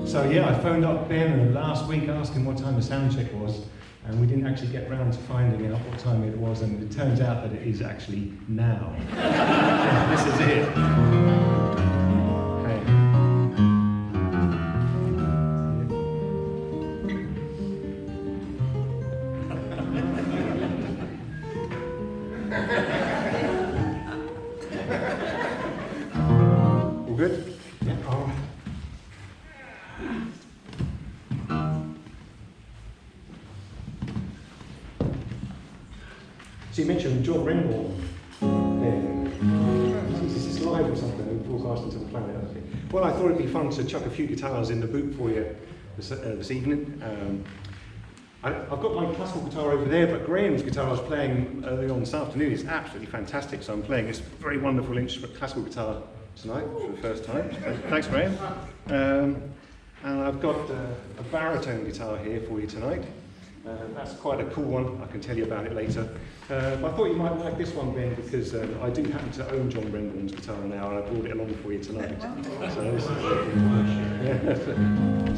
So yeah, I phoned up Ben last week asking what time the sound check was, and we didn't actually get round to finding out what time it was, and it turns out that it is actually now. This is it. Hey. All good? Yeah. Oh. So you mentioned John Ramble there. Is this live or something? Broadcasting to the planet, I think. Well, I thought it'd be fun to chuck a few guitars in the boot for you this evening. I've got my classical guitar over there, but Graham's guitar I was playing early on this afternoon is absolutely fantastic. So I'm playing this very wonderful classical guitar tonight for the first time. Thanks, Graham. And I've got a baritone guitar here for you tonight. That's quite a cool one. I can tell you about it later. But I thought you might like this one, Ben, because I do happen to own John Renbourne's guitar now, and I brought it along for you tonight. So, this is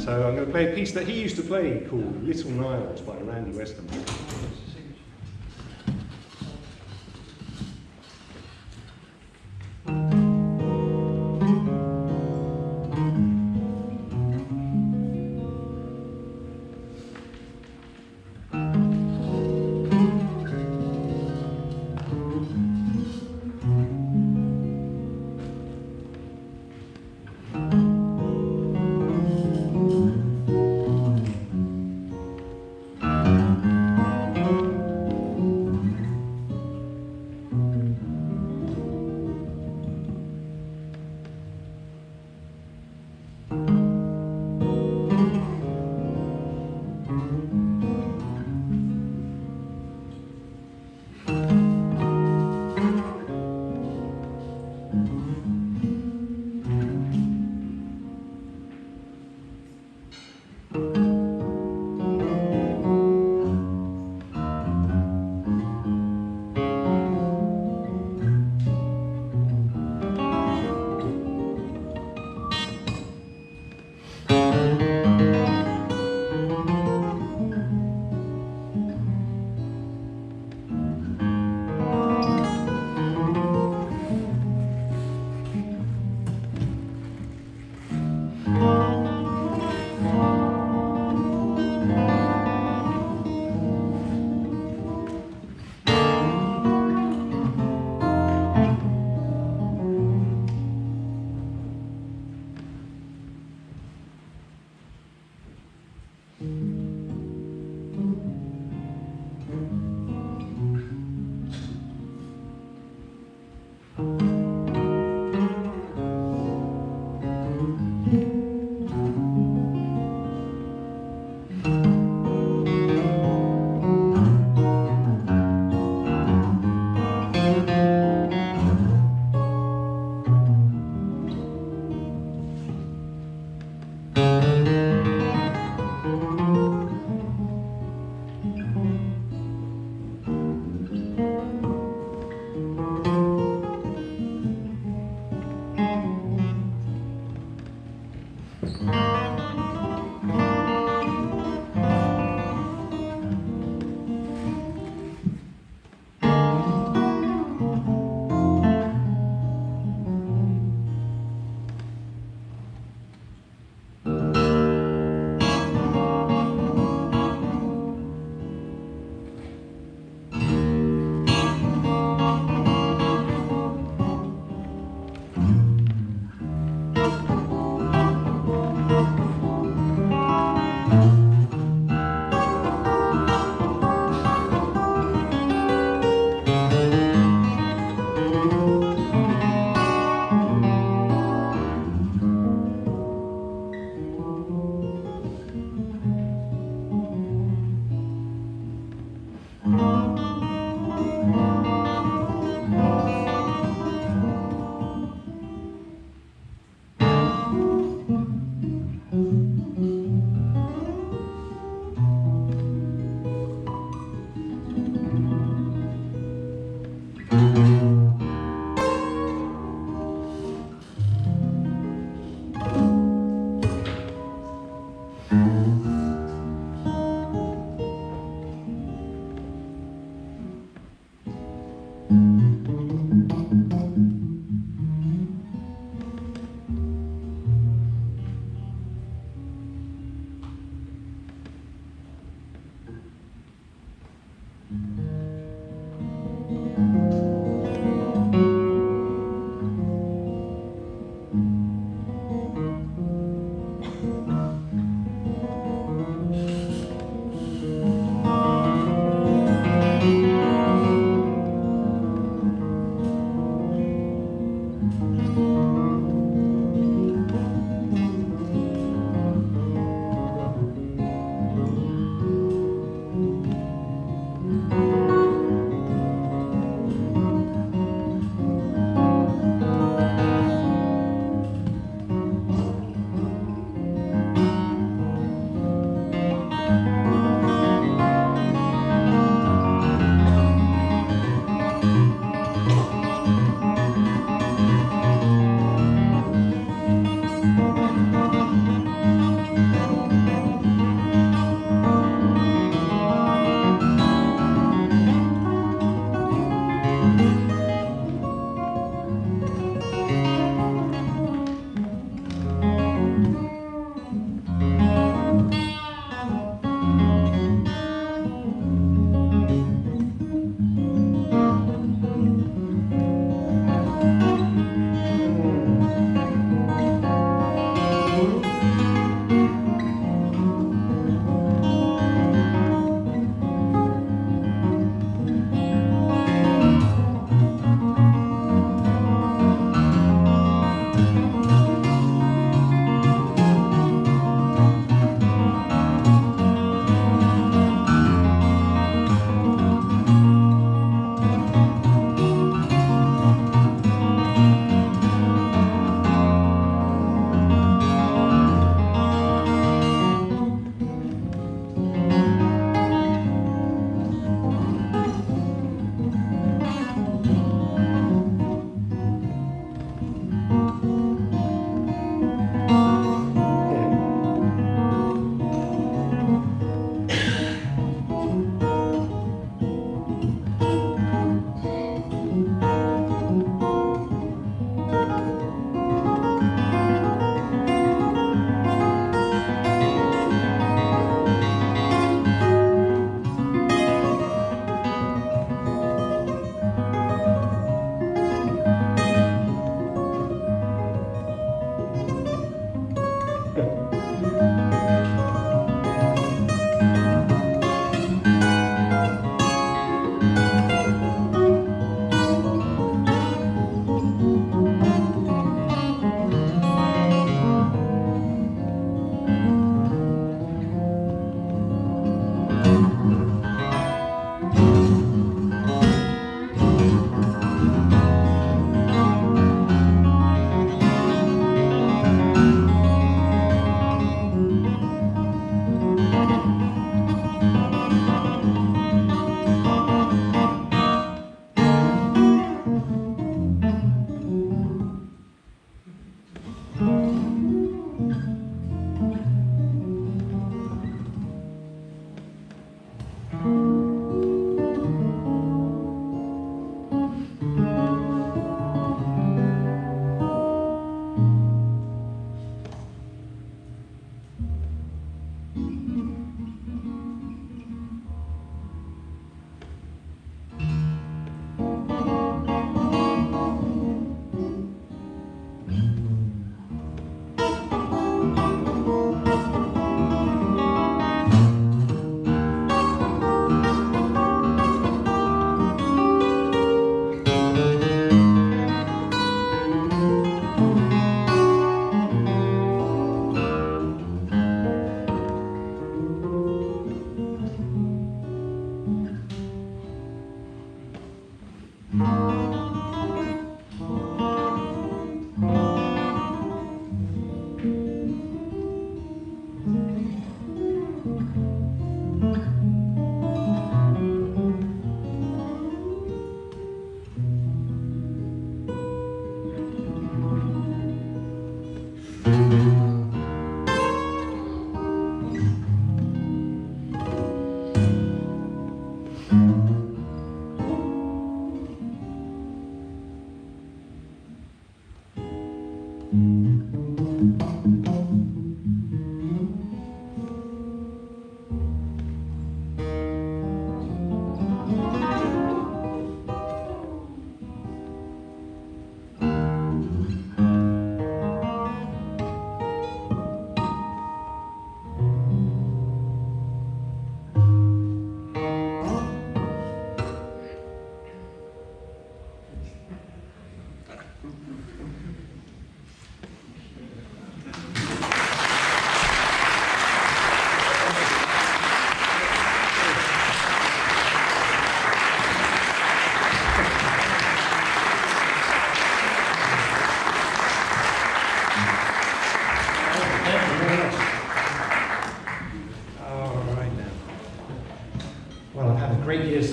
so I'm going to play a piece that he used to play called Little Niles by Randy Weston.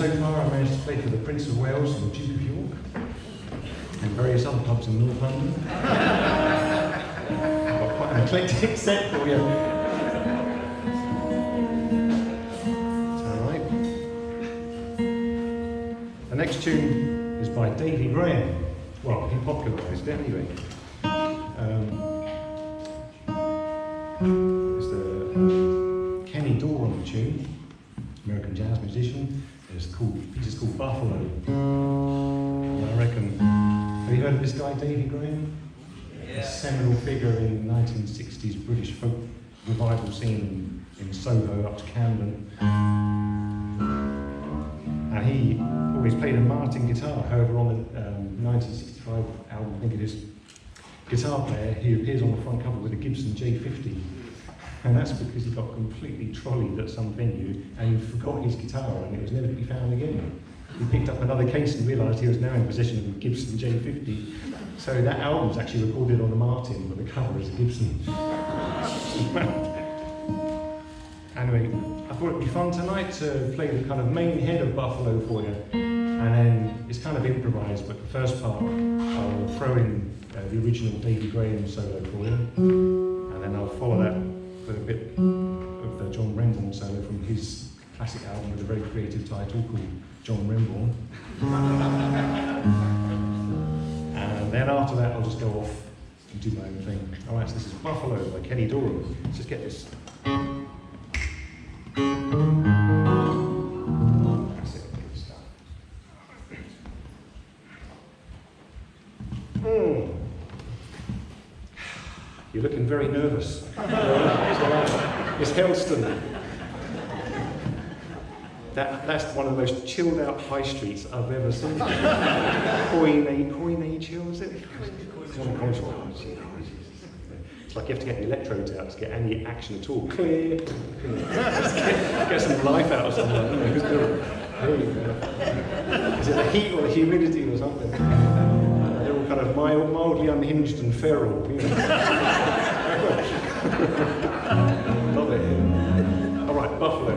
so far I managed to play for the Prince of Wales and the Duke of York, and various other clubs in North London. I've got quite an eclectic set for you. Alright. The next tune is by Davy Graham. Well, he popularised it anyway. It's the Dorham tune, American jazz musician. It's called Buffalo. And I reckon, have you heard of this guy, Davy Graham? Yeah. A seminal figure in the 1960s British folk revival scene in Soho up to Camden. And he always played a Martin guitar. However, on the 1965 album, I think it is, Guitar Player, he appears on the front cover with a Gibson J50. And that's because he got completely trolleyed at some venue and he forgot his guitar and it was never to be found again. He picked up another case and realised he was now in possession of a Gibson J50. So that album's actually recorded on a Martin, but the cover is a Gibson. Anyway, I thought it'd be fun tonight to play the kind of main head of Buffalo for you. And then it's kind of improvised, but the first part I'll throw in the original Davy Graham solo for you. And then I'll follow that with a bit of the John Renbourn solo from his classic album with a very creative title called John Renbourn. And then after that I'll just go off and do my own thing. Alright, so this is Buffalo by Kenny Dorham. Let's just get this. That's it, good stuff. You're looking very nervous. It's Hellston. That's one of the most chilled out high streets I've ever seen. Coine chill, is it? It's like you have to get the electrodes out to get any action at all. Clear. Get some life out of someone. Is it the heat or the humidity or something? They're all kind of mildly unhinged and feral. You know? Love it. All right, Buffalo.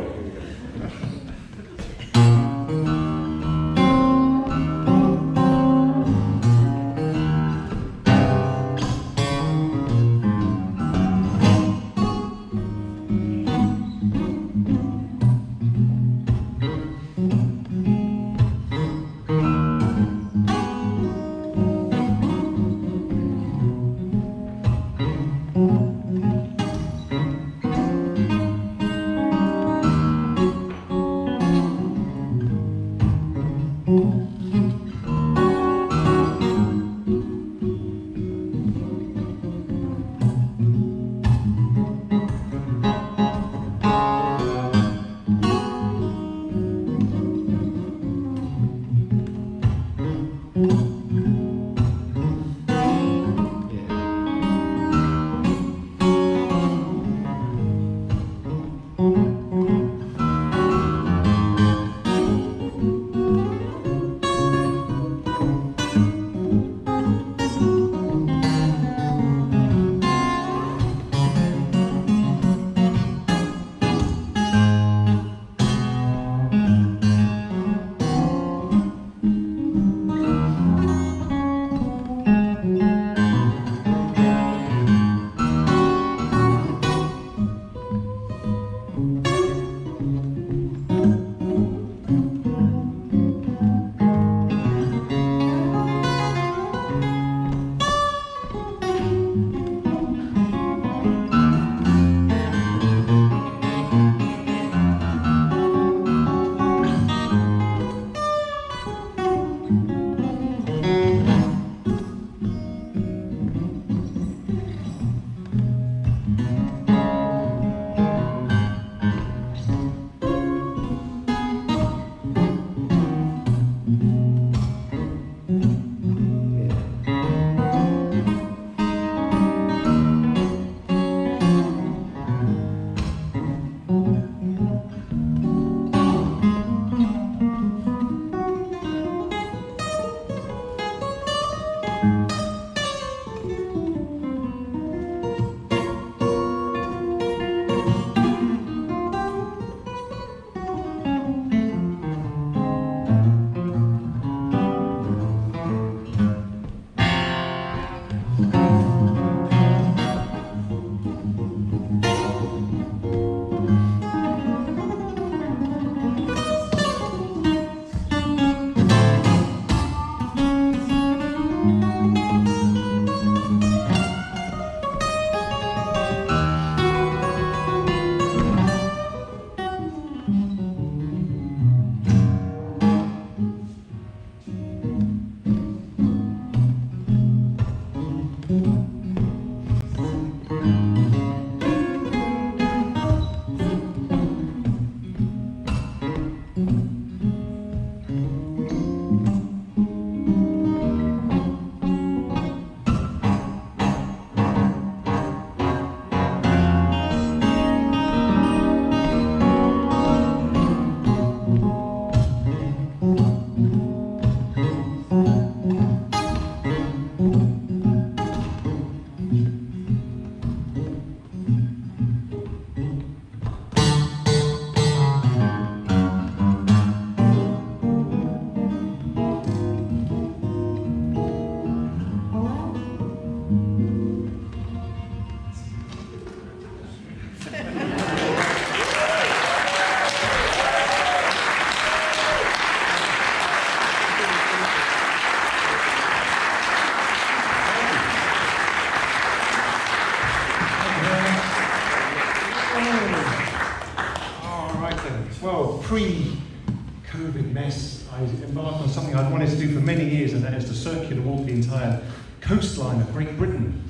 pre-COVID mess, I embarked on something I'd wanted to do for many years, and that is to circular walk the entire coastline of Great Britain.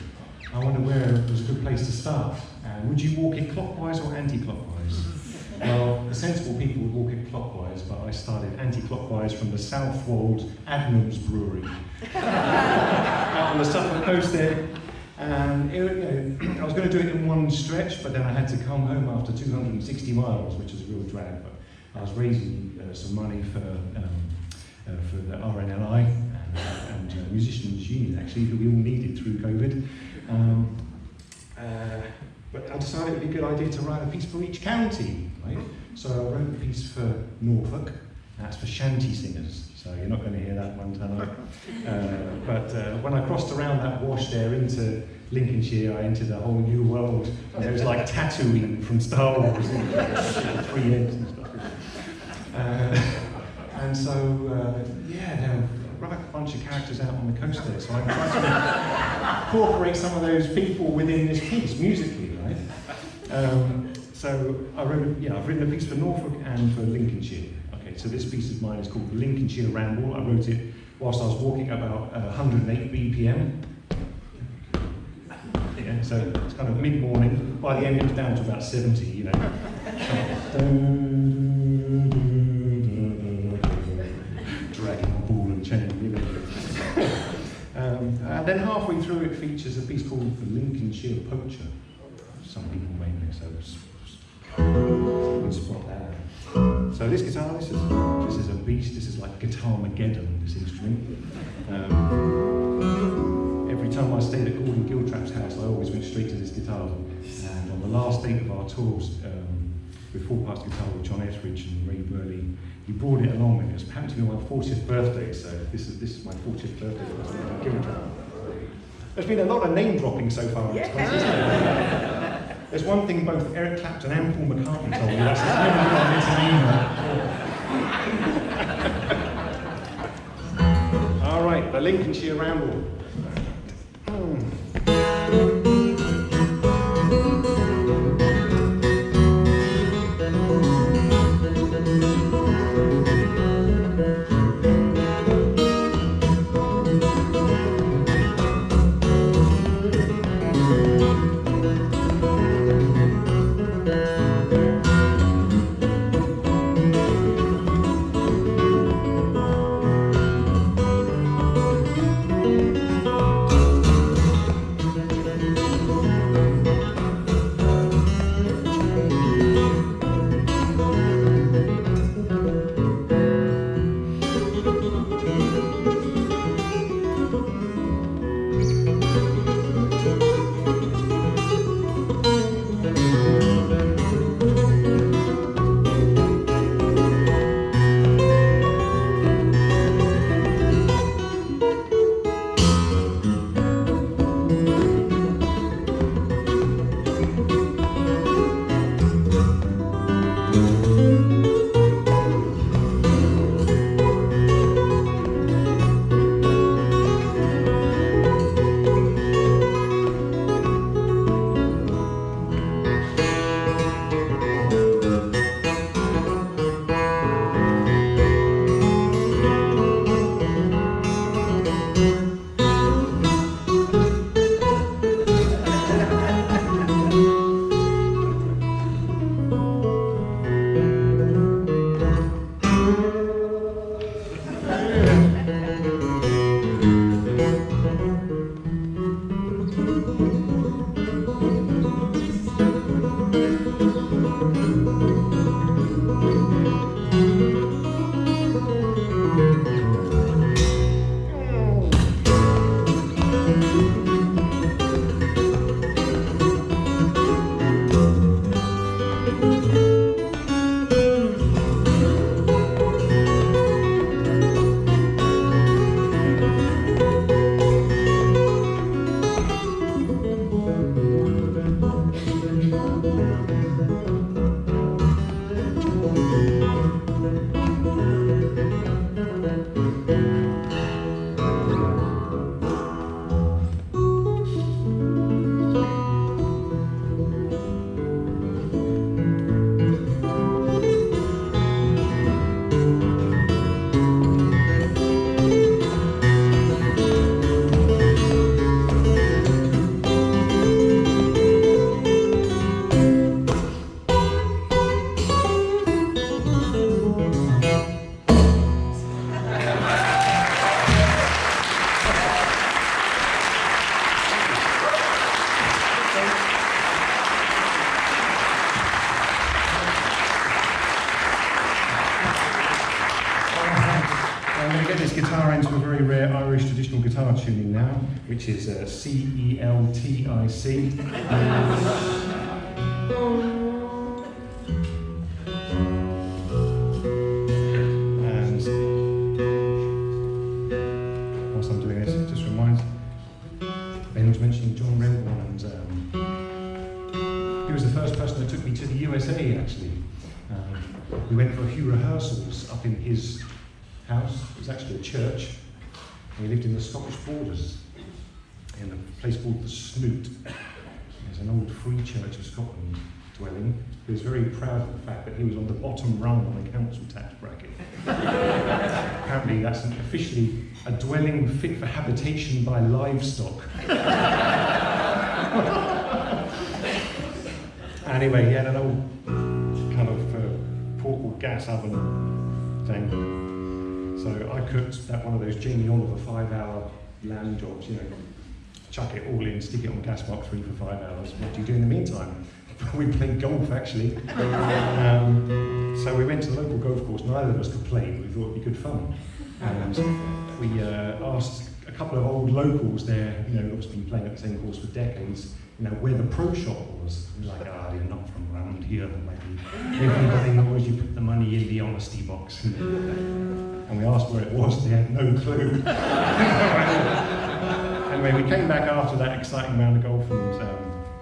I wondered where was a good place to start. Would you walk it clockwise or anti-clockwise? Well, the sensible people would walk it clockwise, but I started anti-clockwise from the Southwold Adnams Brewery out on the Suffolk coast there. And I was going to do it in one stretch, but then I had to come home after 260 miles, which is a real drag. But I was raising some money for the RNLI and Musicians Union, actually, who we all needed through COVID. But I decided it would be a good idea to write a piece for each county, right? So I wrote a piece for Norfolk. That's for shanty singers, so you're not going to hear that one tonight. But when I crossed around that wash there into Lincolnshire, I entered a whole new world. And it was like tattooing from Star Wars, 3 heads and stuff. And so, there were a bunch of characters out on the coast there, so I tried to incorporate some of those people within this piece, musically, right? So I've written a piece for Norfolk and for Lincolnshire. So this piece of mine is called Lincolnshire Ramble. I wrote it whilst I was walking about 108 BPM. Yeah, so it's kind of mid-morning. By the end, it was down to about 70, you know. Dragging a ball and chain, you know. Then halfway through, it features a piece called The Lincolnshire Poacher. Some people may know, so you can spot that. So this guitar, this is a beast. This is like Guitar-mageddon, this instrument. Every time I stayed at Gordon Giltrap's house, I always went straight to this guitar. And on the last date of our tours, with Four Parts Guitar with John Etheridge and Ray Burley, he brought it along, and it was happened to be my 40th birthday. So this is my 40th birthday with Giltrap. There's been a lot of name dropping so far on this class, isn't there? There's one thing both Eric Clapton and Paul McCartney told me, that's his name. All right, the Lincolnshire Ramble. traditional guitar tuning now, which is C-E-L-T-I-C. And whilst I'm doing this, it just reminds Ben was mentioning John Ramble, and he was the first person that took me to the USA, actually. We went for a few rehearsals up in his house. It was actually a church. And he lived in the Scottish borders, in a place called the Snoot. It's an old Free Church of Scotland dwelling. He was very proud of the fact that he was on the bottom rung on the council tax bracket. Apparently that's officially a dwelling fit for habitation by livestock. Anyway, he had an old kind of portable gas oven thing. So I cooked one of those Jamie Oliver 5-hour lamb jobs, you know, chuck it all in, stick it on gas mark 3 for 5 hours. What do you do in the meantime? We played golf, actually. So we went to the local golf course. Neither of us could play, but we thought it'd be good fun. And we asked a couple of old locals there, you know, who's been playing at the same course for decades, you know, where the pro shop was. We were like, you're not from around here, maybe. Everybody knows you put the money in the honesty box. And we asked where it was, they had no clue. Anyway, we came back after that exciting round of golf and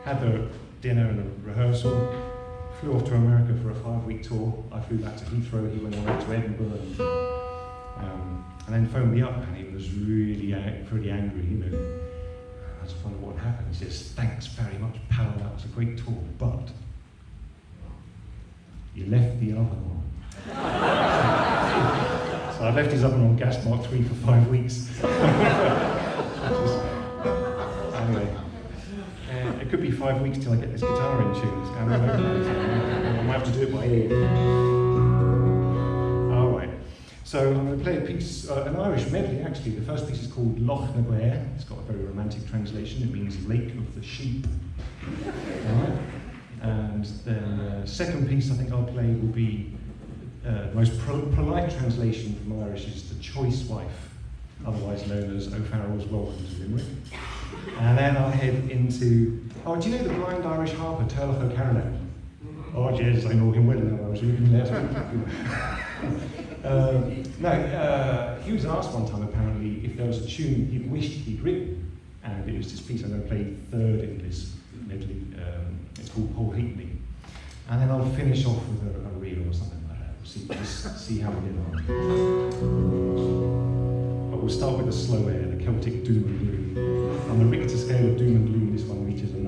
had the dinner and a rehearsal. Flew off to America for a 5-week tour. I flew back to Heathrow, he went away to Edinburgh. And then phoned me up, and he was really pretty angry, you know. I just wondered what happened. He says, "Thanks very much, pal, that was a great tour, but you left the oven on." So I left his oven on gas mark 3 for 5 weeks. Anyway, it could be 5 weeks till I get this guitar in tune. I might have to do it by ear. All right. So I'm going to play a piece, an Irish medley actually. The first piece is called Loch na Gair. It's got a very romantic translation. It means Lake of the Sheep. All right. And then the second piece I think I'll play will be the most polite translation from Irish is The Choice Wife, otherwise known as O'Farrell's Welcome to Limerick. And then I'll head into, do you know the blind Irish harper, Turlough O'Carolan? Oh yes, I know him well now, I was reading that. He was asked one time apparently if there was a tune he wished he'd written, and it was this piece I'm going to play third in this medley. It's called Paul Hate Me. And then I'll finish off with a reel or something like that. We'll see how we get on. But we'll start with the slow air, the Celtic doom and gloom. On the Richter scale of doom and gloom, this one reaches a 9.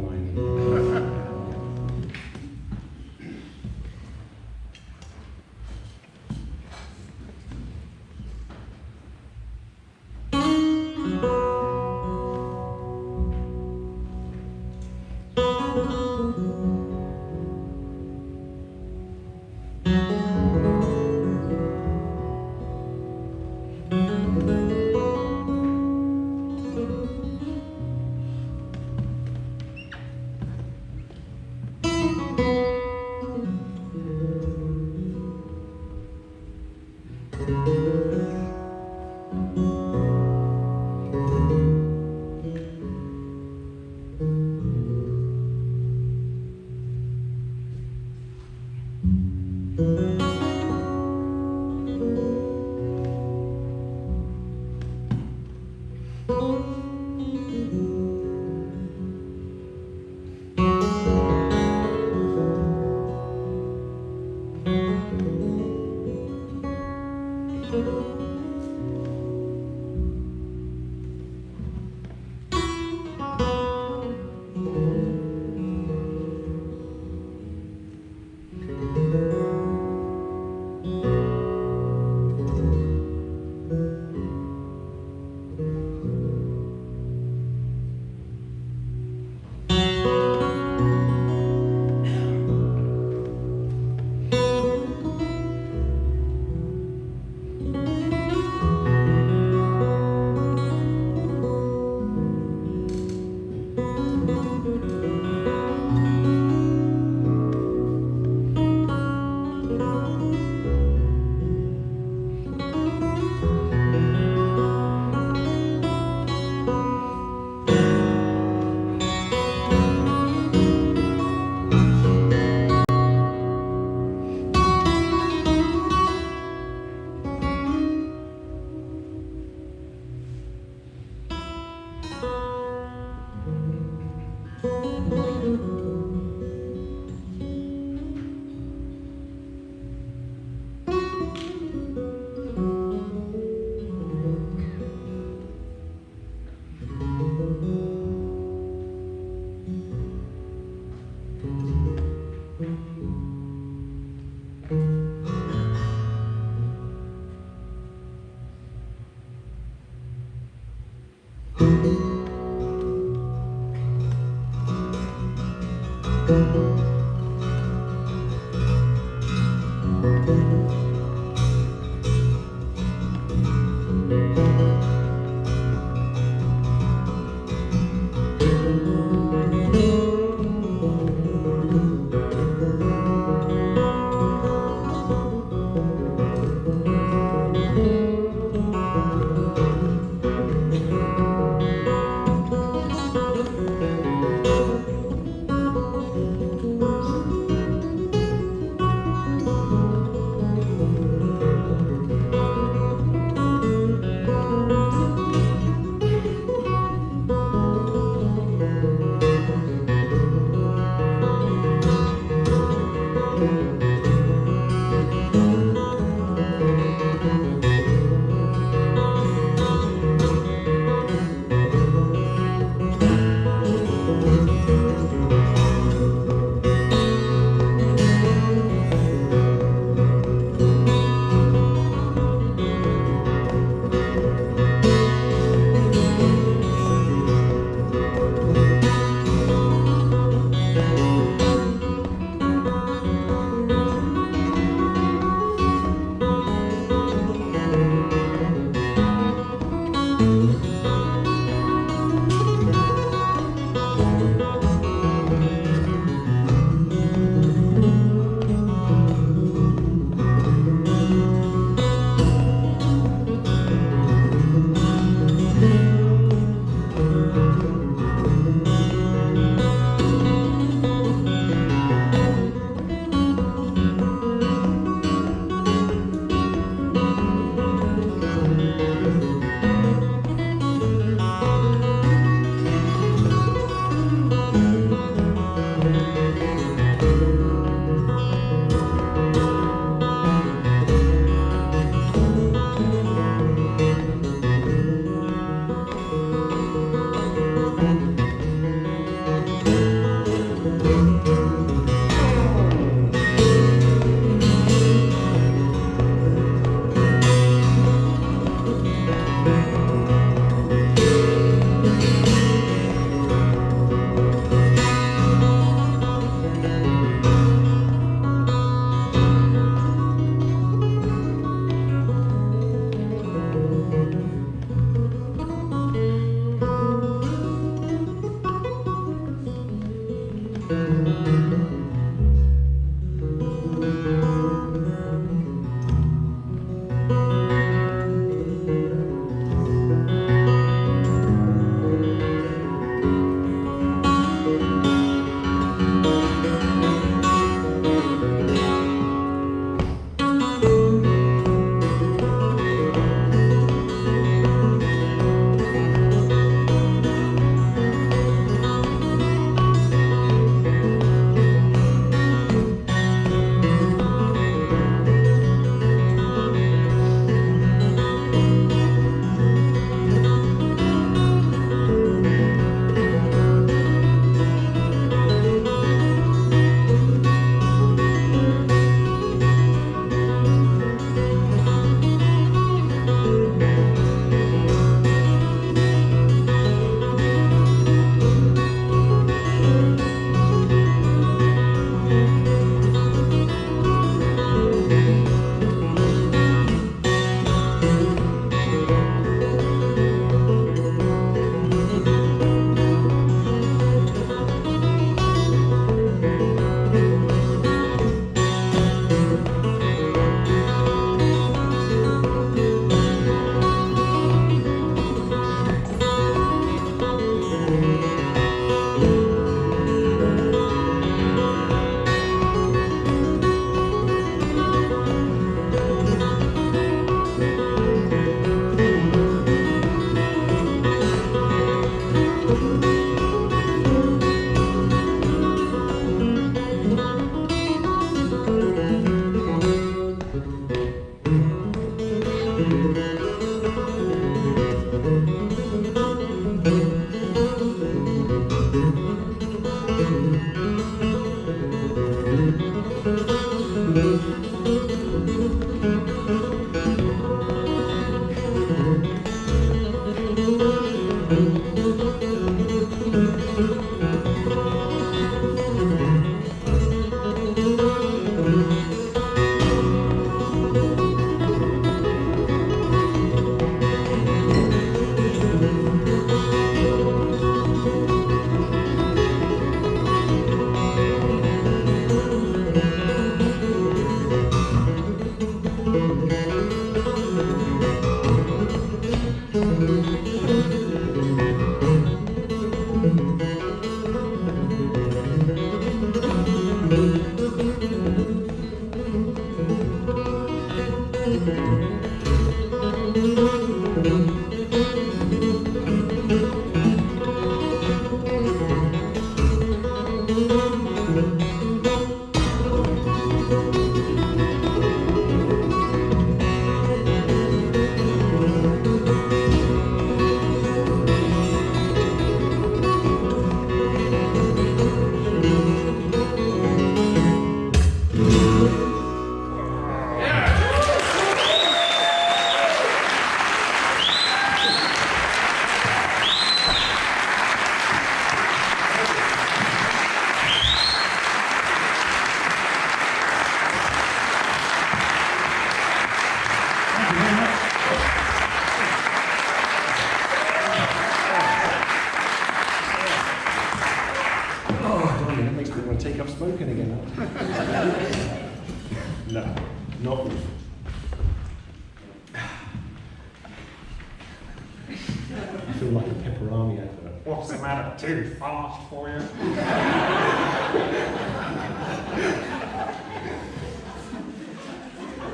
What's the matter? Too fast for you?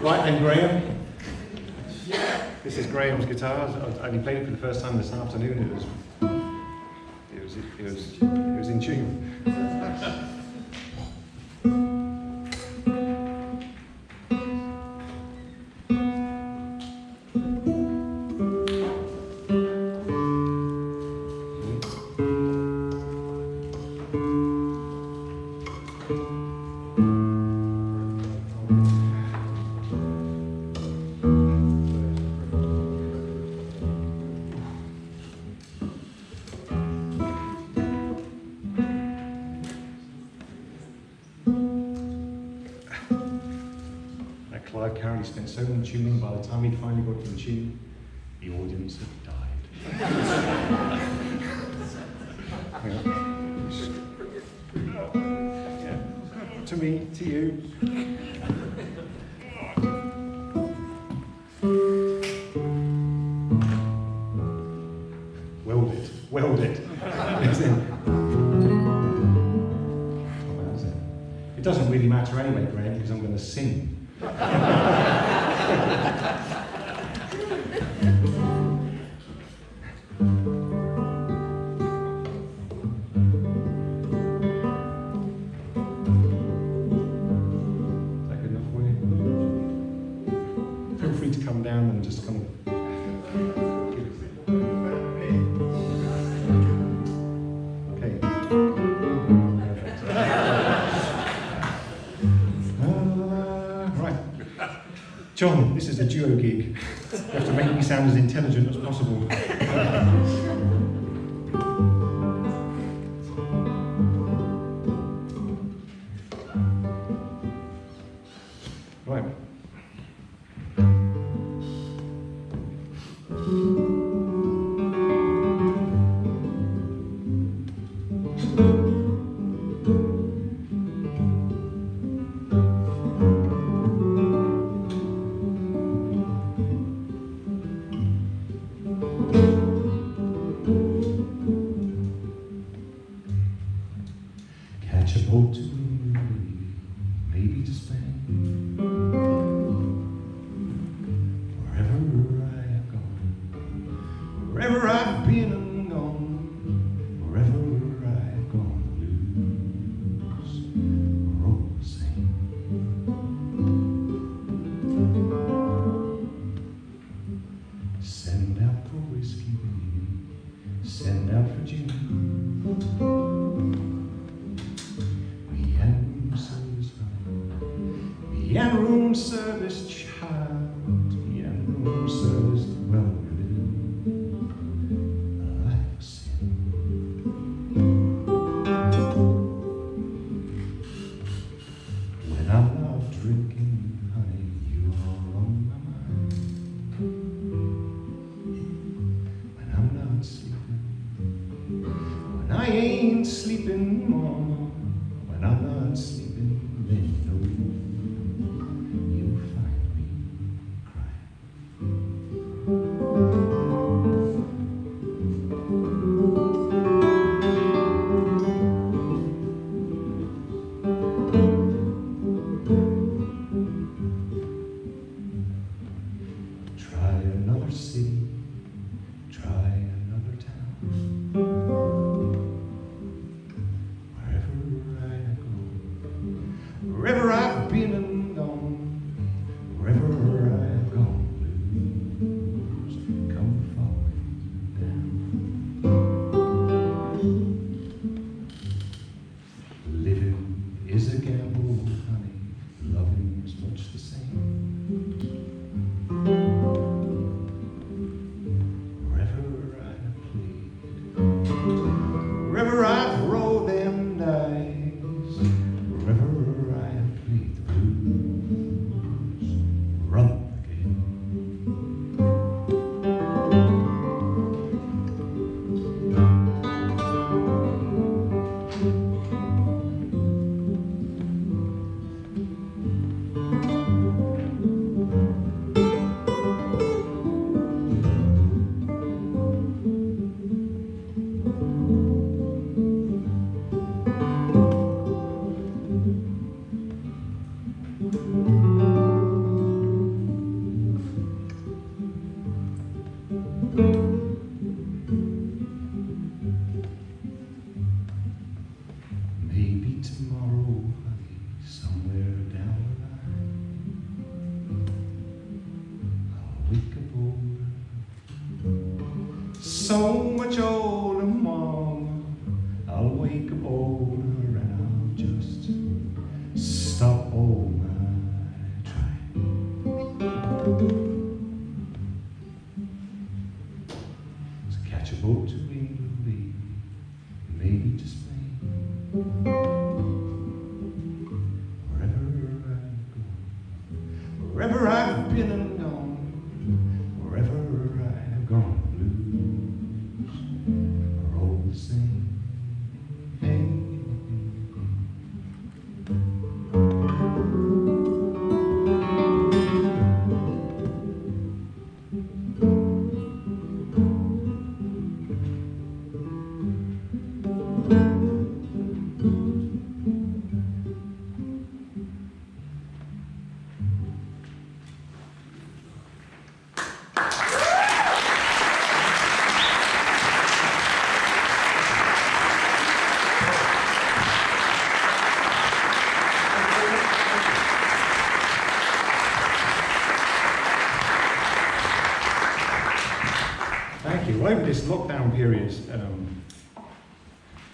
Right then, Graham. This is Graham's guitar. I only played it for the first time this afternoon. It was in tune. Clive Carroll spent so much tuning, by the time he finally got to the tune, the audience had died. Yeah. To me, to you. Weld it. It doesn't really matter anyway, Graham, because I'm going to sing. Feel free to come down and just come. Okay. Right. John, this is a duo gig. You have to make me sound as intelligent as possible. Right. Catch a boat to maybe to Spain. Wherever I have gone, wherever I've been and gone, wherever I've gone to lose, or all the same. Send out for whiskey, send out for gin. And room service child, and room service well living like sin. When I'm not drinking, honey, you are on my mind. When I'm not sleeping, when I ain't sleeping more, when I'm not sleeping, then no. Wherever I've been and gone, wherever I've gone, blues come falling down. Living is a gamble, honey, loving's much the same. Wherever I've played, wherever I've rolled them dice, wherever I've played the blues, run again. Maybe tomorrow, honey, somewhere down the line, I'll wake up older, so much older, Mama. I'll wake up older and I'll just stop all my trying. So catch a boat to England, baby, maybe to Spain. Wherever I've been and gone, wherever I've gone, blues are all the same. Hey. Thank you. Over this lockdown period,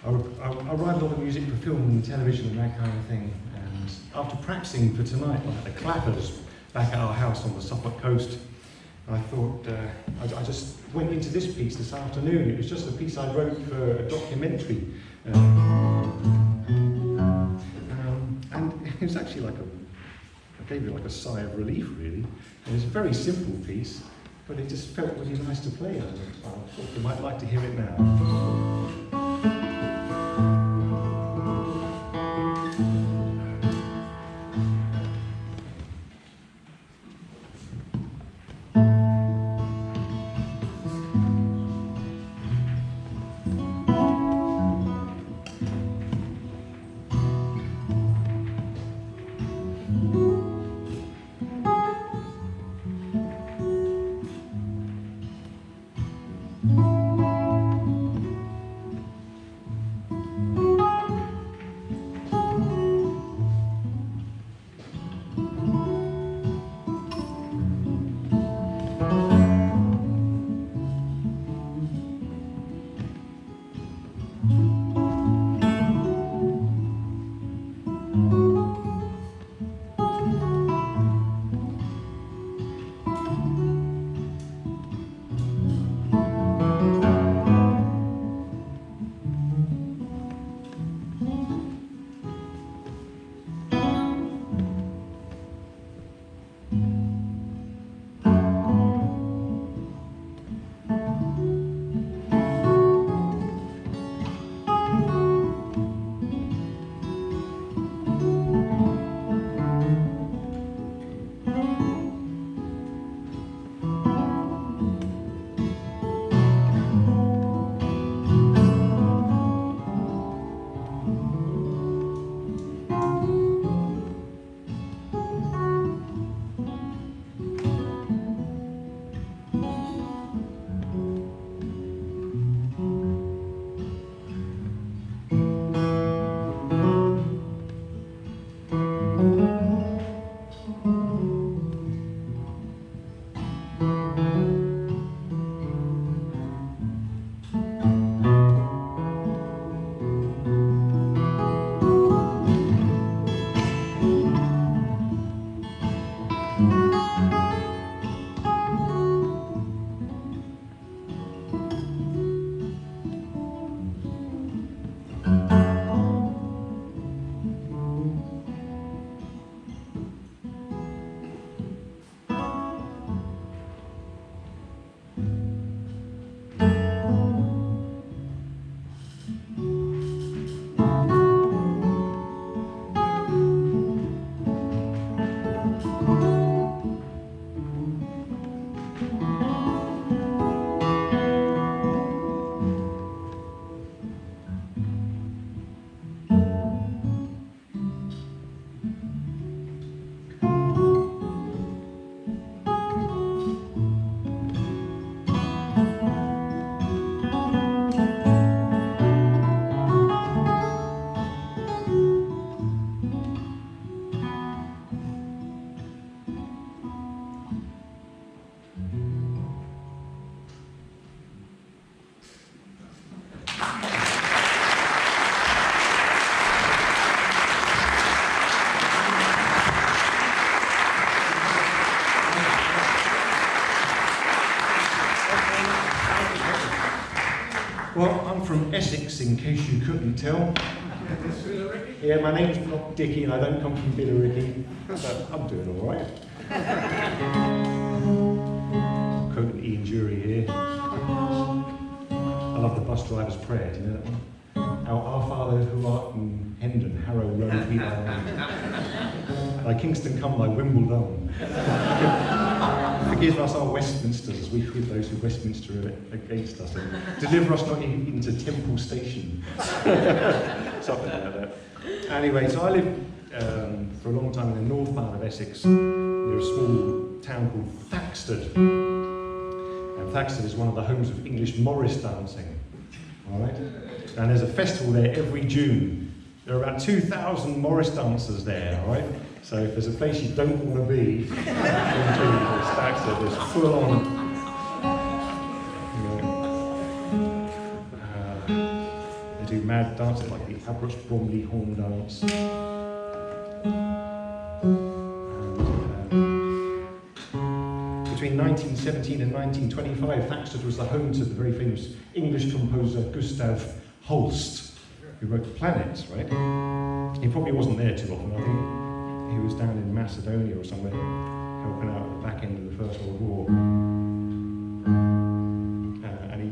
I write a lot of music for film and television and that kind of thing. And after practicing for tonight, like the clappers back at our house on the Suffolk coast, I thought I just went into this piece this afternoon. It was just a piece I wrote for a documentary, and it was actually like I gave it like a sigh of relief, really. And it's a very simple piece, but it just felt really nice to play. I thought you might like to hear it now. from Essex, in case you couldn't tell. Yeah, my name's not Dickie and I don't come from Billericay, but I'm doing all right. Quoting Ian Jury here. I love the bus driver's prayer, do you know that one? Our Father who art in Hendon, Harrow Road, be thy name. Thy Kingston come, thy Wimbledon. Forgive us our Westminsters as we forgive those who Westminster are against us. And deliver us not into Temple Station. Something like that. Anyway, so I lived for a long time in the north part of Essex, near a small town called Thaxton. And Thaxton is one of the homes of English Morris dancing. All right? And there's a festival there every June. There are about 2,000 Morris dancers there, all right? So if there's a place you don't want to be, in June, it's Thaxton. There's full on. They do mad dances like the Aberystwyth Bromley Horn Dance. Between 1917 and 1925, Thaxton was the home to the very famous English composer Gustav Holst, who wrote The Planets, right? He probably wasn't there too often. I think he was down in Macedonia or somewhere helping out at the back end of the First World War. And he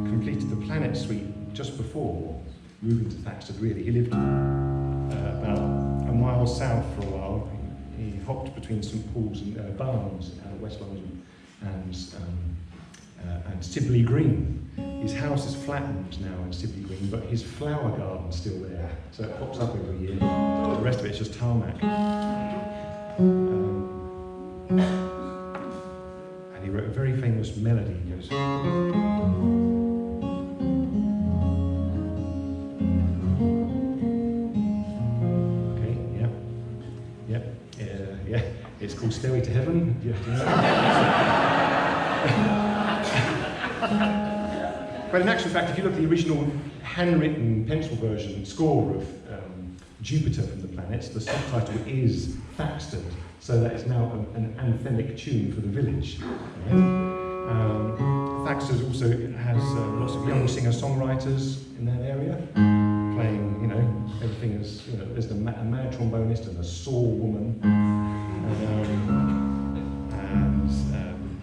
completed the Planet Suite just before moving to Thaxton, really. He lived about a mile south for a while. He hopped between St Paul's and Barnes out of West London and Sibley Green. His house is flattened now in Sibley Green, but his flower garden's still there, so it pops up every year. The rest of it's just tarmac. And he wrote a very famous melody. He goes, okay, yeah. It's called Stairway to Heaven. You have to know. But in actual fact, if you look at the original handwritten pencil version score of Jupiter from the Planets, the subtitle is Thaxton, so that is now an anthemic tune for the village. Right? Thaxton also has lots of young singer-songwriters in that area, playing, everything is, there's a mad trombonist and a saw woman,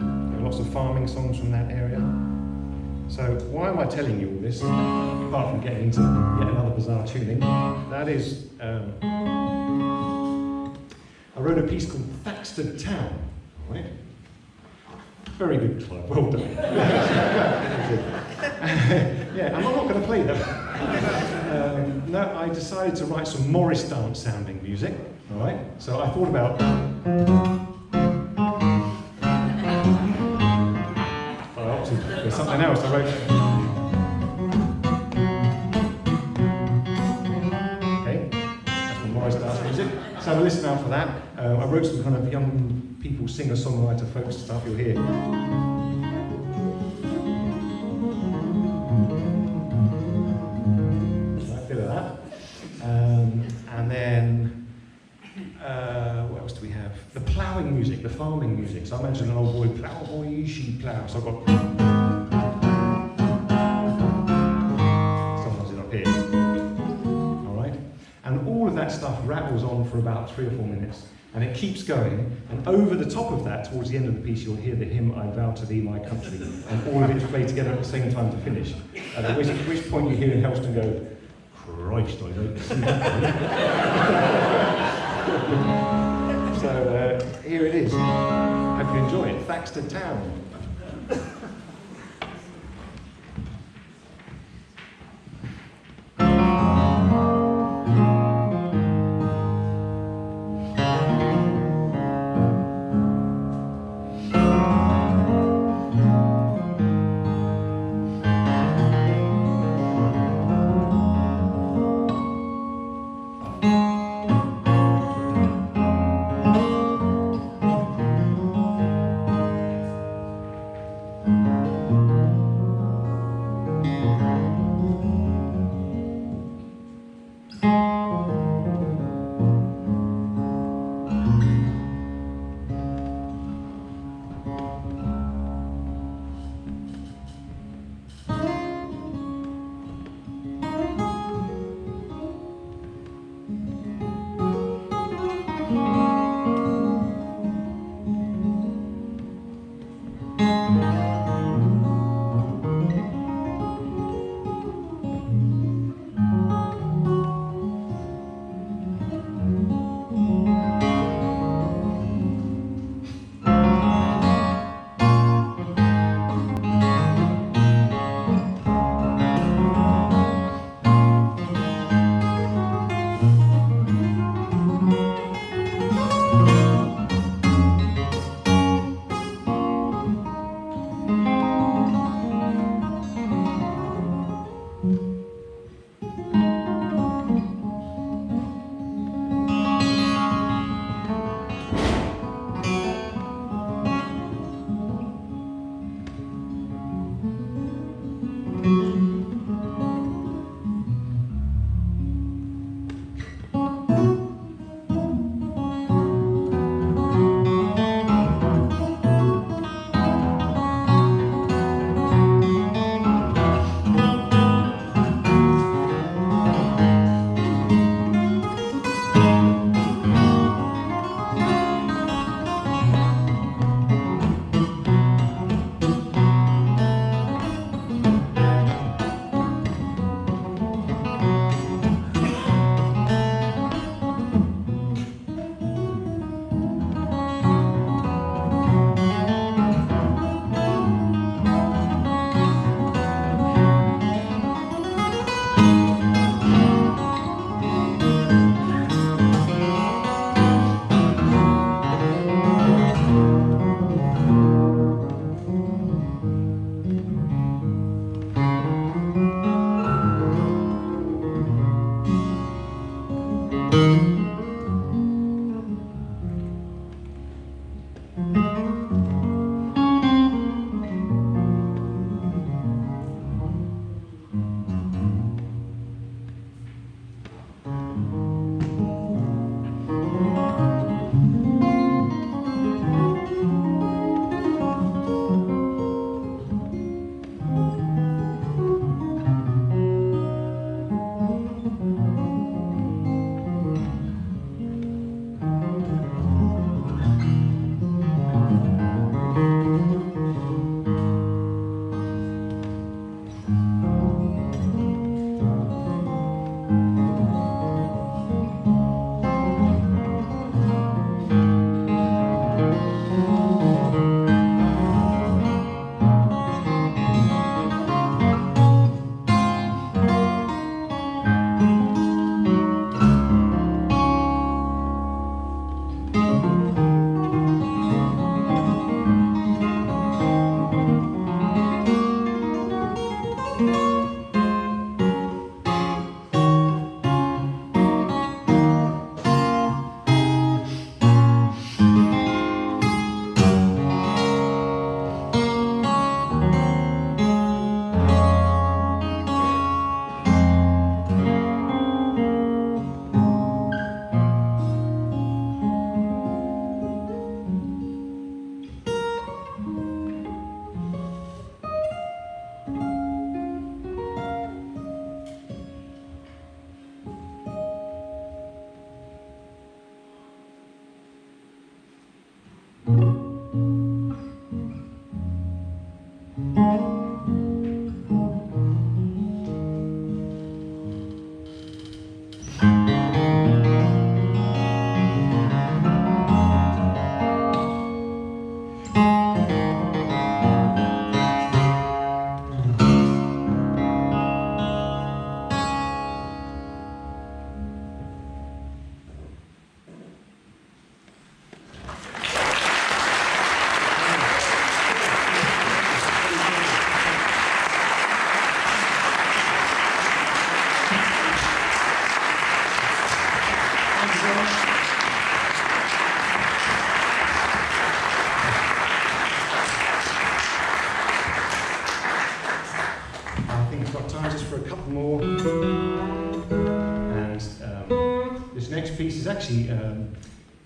and lots of farming songs from that area. So why am I telling you all this, apart from getting into yet another bizarre tuning? That is, I wrote a piece called Thaxton Town, all right? Very good, Clive, well done. Yeah, I'm not going to play that. No, I decided to write some Morris dance sounding music, all right? So I thought about... There's something else I wrote. Okay, that's my Morris dance music. So have a listen out for that. I wrote some kind of young people, singer-songwriter folk stuff you'll hear. So a bit of that. And then, what else do we have? The ploughing music, the farming music. So I mentioned an old boy, plough boy, she plough. So I've got... that stuff rattles on for about 3 or 4 minutes, and it keeps going, and over the top of that, towards the end of the piece, you'll hear the hymn, I Vow to Thee, My Country, and all of it is played together at the same time to finish. At which point you hear Helston go, Christ, I don't see that. So here it is. Hope you enjoy it. Thaxton Town.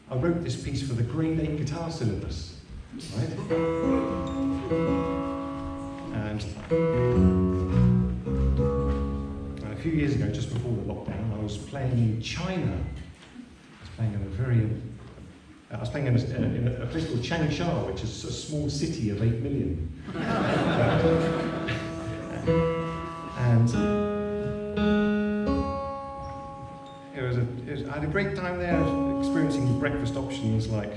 I wrote this piece for the grade 8 guitar syllabus, right? And a few years ago, just before the lockdown, I was playing in China. I was playing in a place called Changsha, which is a small city of 8 million. And I had a great time there, experiencing breakfast options like,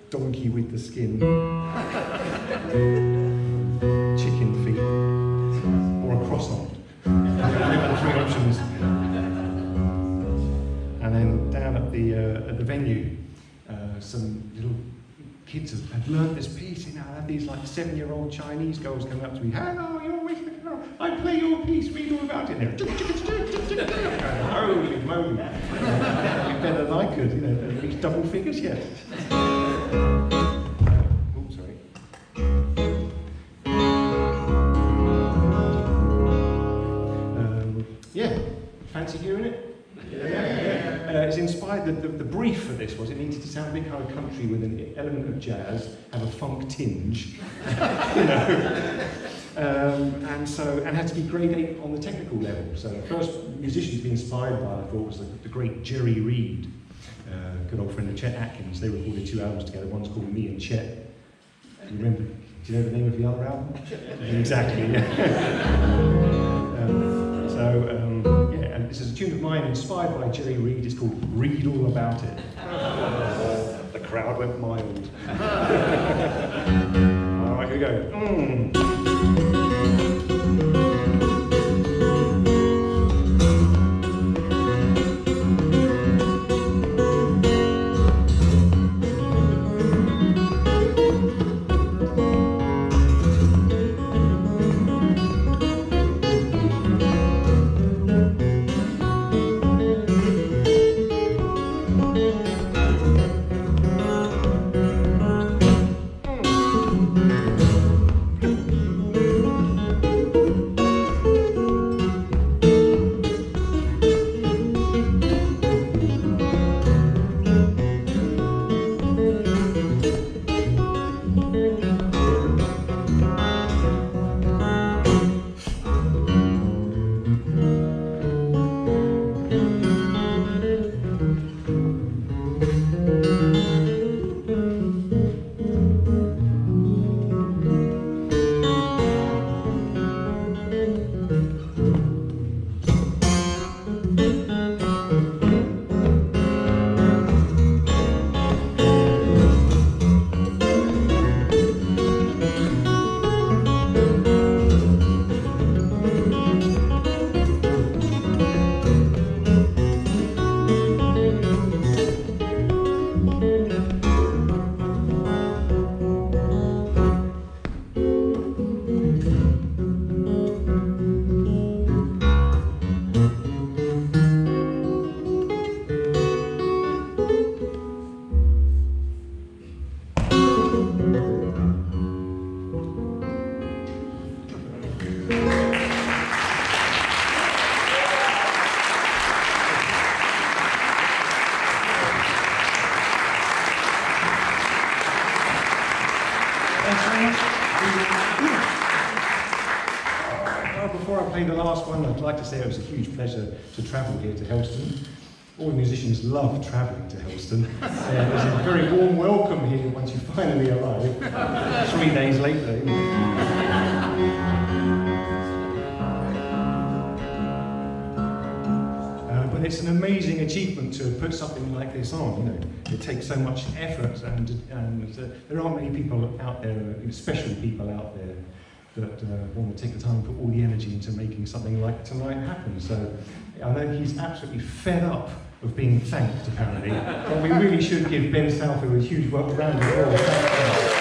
donkey with the skin, chicken feet, or a croissant. They were the 3 options. And then down at the venue, some little kids had learnt this piece. I had these like 7-year-old Chinese girls coming up to me. Hello, you're with me. I play your piece. Read all about it. And holy moly! Better than I could. At least double figures yet. Oh, sorry. Yeah, fancy hearing it? It's inspired, the brief for this was it needed to sound a bit kind of country with an element of jazz, have a funk tinge, and had to be grade 8 on the technical level. So the first musician to be inspired by, I thought, was the great Jerry Reed, good old friend of Chet Atkins. They recorded 2 albums together. One's called Me and Chet. Do you know the name of the other album? Exactly, yeah. And this is a tune of mine inspired by Jerry Reed. It's called Read All About It. The crowd went mild. All right, here we go. Before I play the last one, I'd like to say it was a huge pleasure to travel here to Hellston. All musicians love travelling to Hellston. There's a very warm welcome here once you finally arrive, 3 days later. But it's an amazing achievement to put something like this on. It takes so much effort, and there aren't many people out there, special people out there, that want to take the time and put all the energy into making something like tonight happen. So I know he's absolutely fed up of being thanked, apparently. But we really should give Ben Southfield a huge round of applause.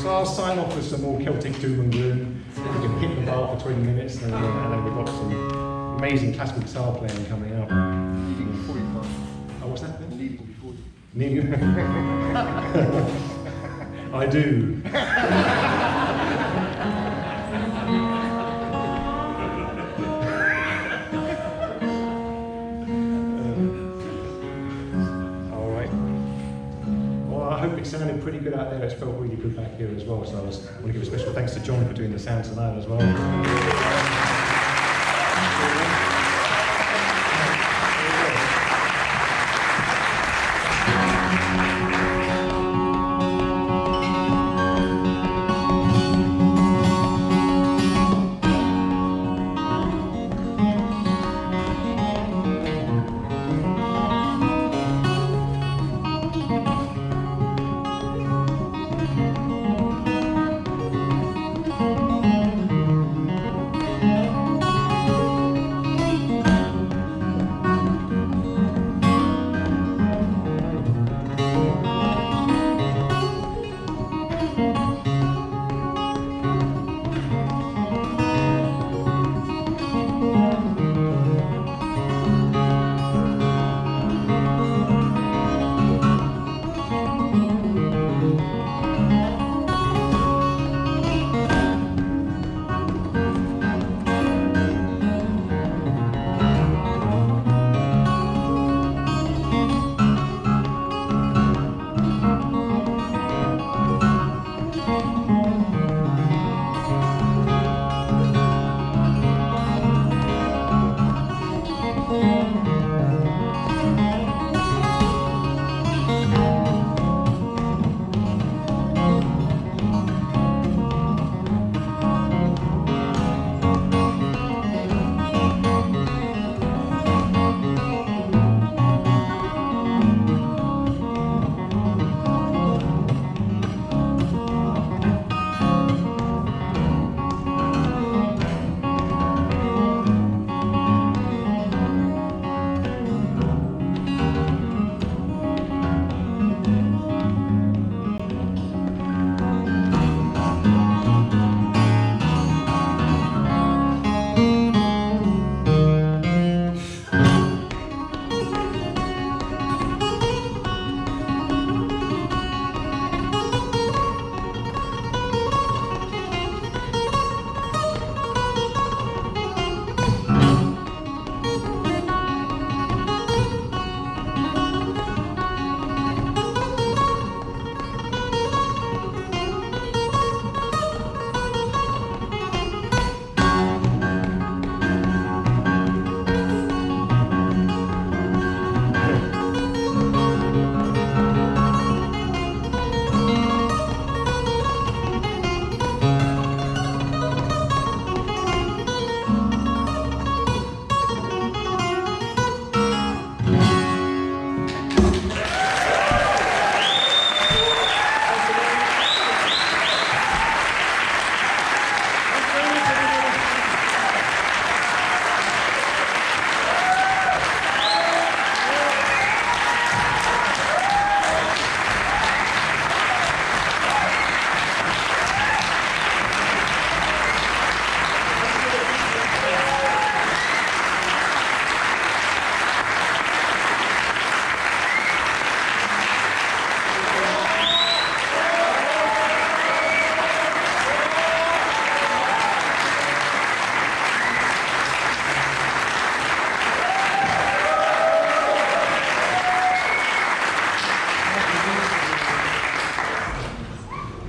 So I'll sign off with some more Celtic doom and gloom. We can hit the bar for 20 minutes, and then we've got some amazing classical guitar playing coming up. Needing before you come. Oh, what's that? Needing before you. Needing. I do. All right. Well, I hope it sounded pretty good out there. It's felt really good back here as well. So I want to give a special thanks to John for doing the sound tonight as well.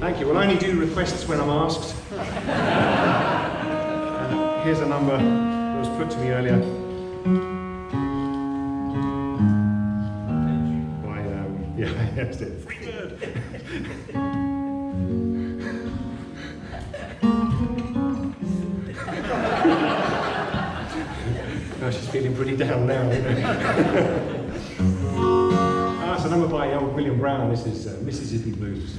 Thank you. Well, I only do requests when I'm asked. Here's a number that was put to me earlier. Yeah, that's it. Free bird. Oh, she's feeling pretty down now, isn't it? It's a number by old William Brown. This is Mississippi Blues.